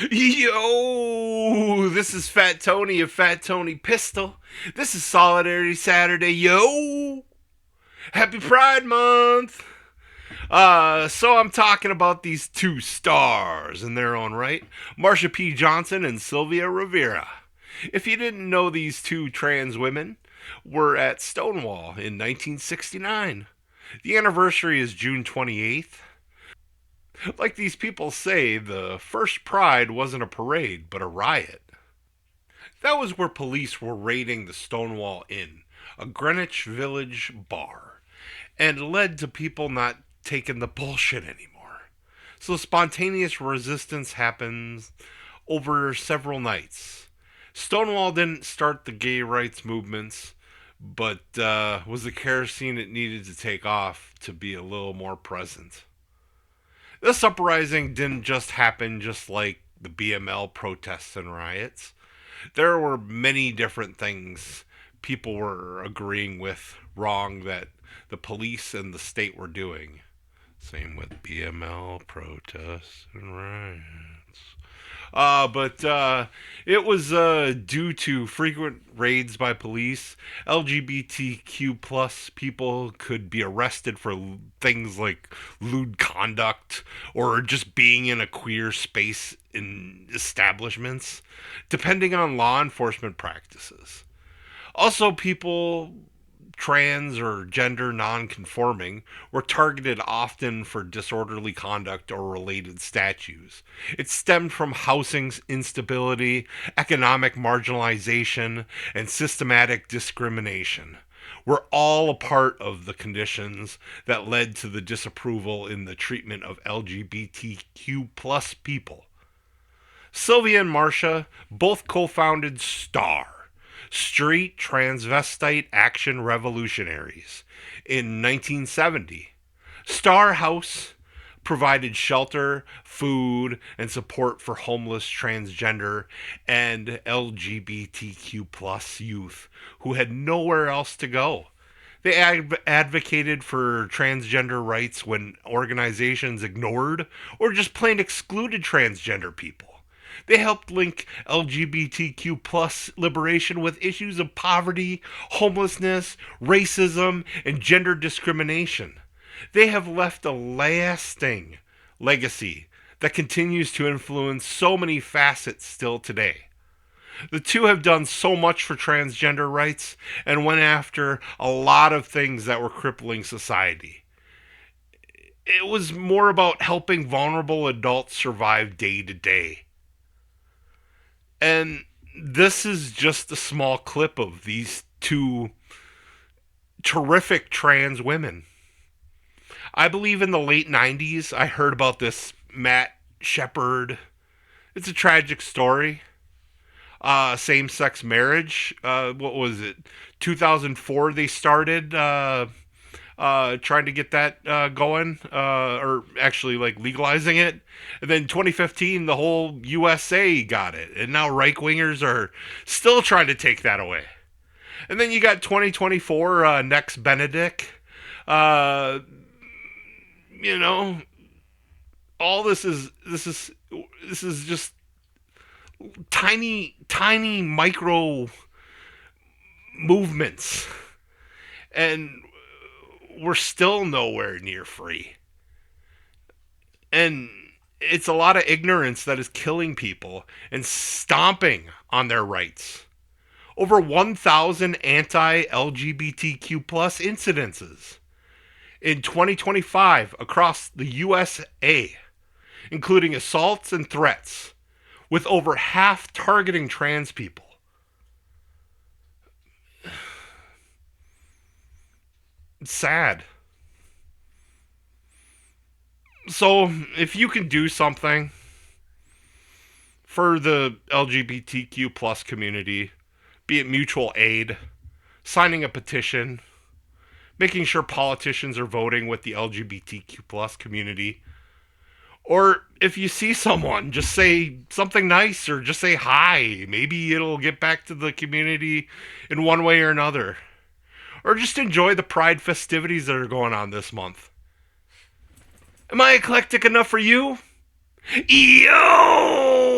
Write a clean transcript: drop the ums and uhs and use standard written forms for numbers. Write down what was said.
Yo, this is Fat Tony of Fat Tony Pistol. This is Solidarity Saturday. Yo, happy Pride Month. So I'm talking about these two stars in their own right, Marsha P. Johnson and Sylvia Rivera. If you didn't know, these two trans women were at Stonewall in 1969. The anniversary is June 28th. Like these people say, the first Pride wasn't a parade, but a riot. That was where police were raiding the Stonewall Inn, a Greenwich Village bar, and led to people not taking the bullshit anymore. So spontaneous resistance happens over several nights. Stonewall didn't start the gay rights movements, but was the kerosene it needed to take off to be a little more present. This uprising didn't just happen just like the BML protests and riots. There were many different things people were agreeing with wrong that the police and the state were doing. Same with BML protests and riots. But it was due to frequent raids by police. LGBTQ plus people could be arrested for things like lewd conduct or just being in a queer space in establishments, depending on law enforcement practices. Also, people trans or gender non-conforming were targeted often for disorderly conduct or related statutes. It stemmed from housing instability, economic marginalization, and systematic discrimination. Were all a part of the conditions that led to the disapproval in the treatment of LGBTQ plus people. Sylvia and Marsha both co-founded STAR, Street Transvestite Action Revolutionaries, in 1970. Star House provided shelter, food, and support for homeless transgender and LGBTQ plus youth who had nowhere else to go. They advocated for transgender rights when organizations ignored or just plain excluded transgender people. They helped link LGBTQ plus liberation with issues of poverty, homelessness, racism, and gender discrimination. They have left a lasting legacy that continues to influence so many facets still today. The two have done so much for transgender rights and went after a lot of things that were crippling society. It was more about helping vulnerable adults survive day to day. And this is just a small clip of these two terrific trans women. I believe in the late 90s, I heard about this Matt Shepard. It's a tragic story. Same sex marriage. What was it? 2004 they started trying to get that going, or actually like legalizing it. And then 2015, the whole USA got it, and now right wingers are still trying to take that away. And then you got 2024 next Benedict. Uh, you know, all this is just tiny micro movements, and we're still nowhere near free. And it's a lot of ignorance that is killing people and stomping on their rights. Over 1,000 anti LGBTQ plus incidences in 2025 across the USA, including assaults and threats, with over half targeting trans people. It's sad. So, if you can do something for the LGBTQ plus community, be it mutual aid, signing a petition, making sure politicians are voting with the LGBTQ plus community, or if you see someone, just say something nice or just say hi. Maybe it'll get back to the community in one way or another. Or just enjoy the Pride festivities that are going on this month. Am I eclectic enough for you? Yo!